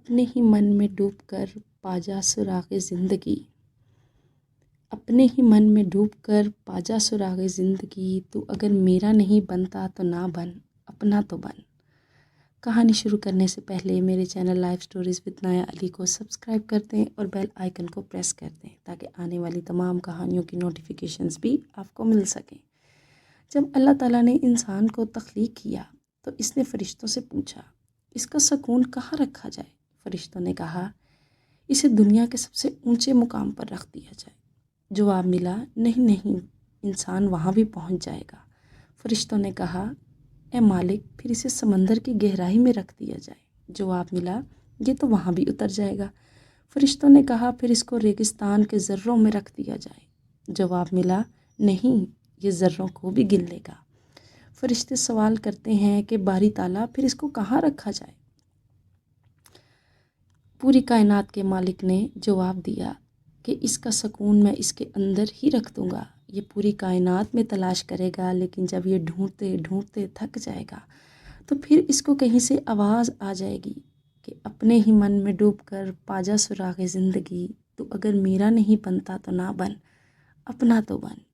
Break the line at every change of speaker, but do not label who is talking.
اپنے ہی من میں ڈوب کر پا جا سراغ زندگی، اپنے ہی من میں ڈوب کر پا جا سراغ زندگی، تو اگر میرا نہیں بنتا تو نہ بن، اپنا تو بن۔ کہانی شروع کرنے سے پہلے میرے چینل لائف سٹوریز وتھ نایا علی کو سبسکرائب کر دیں اور بیل آئیکن کو پریس کر دیں تاکہ آنے والی تمام کہانیوں کی نوٹیفیکیشنز بھی آپ کو مل سکیں۔ جب اللہ تعالیٰ نے انسان کو تخلیق کیا تو اس نے فرشتوں سے پوچھا، اس کا سکون کہاں رکھا جائے؟ فرشتوں نے کہا، اسے دنیا کے سب سے اونچے مقام پر رکھ دیا جائے۔ جواب ملا، نہیں، انسان وہاں بھی پہنچ جائے گا۔ فرشتوں نے کہا، اے مالک، پھر اسے سمندر کی گہرائی میں رکھ دیا جائے۔ جواب ملا، یہ تو وہاں بھی اتر جائے گا۔ فرشتوں نے کہا، پھر اس کو ریگستان کے ذروں میں رکھ دیا جائے۔ جواب ملا، نہیں، یہ ذروں کو بھی گن لے گا۔ فرشتے سوال کرتے ہیں کہ باری تعالیٰ، پھر اس کو کہاں رکھا جائے؟ پوری کائنات کے مالک نے جواب دیا کہ اس کا سکون میں اس کے اندر ہی رکھ دوں گا۔ یہ پوری کائنات میں تلاش کرے گا، لیکن جب یہ ڈھونڈتے ڈھونڈتے تھک جائے گا تو پھر اس کو کہیں سے آواز آ جائے گی کہ اپنے ہی من میں ڈوب کر پا جا سراغ زندگی، تو اگر میرا نہیں بنتا تو نہ بن، اپنا تو بن۔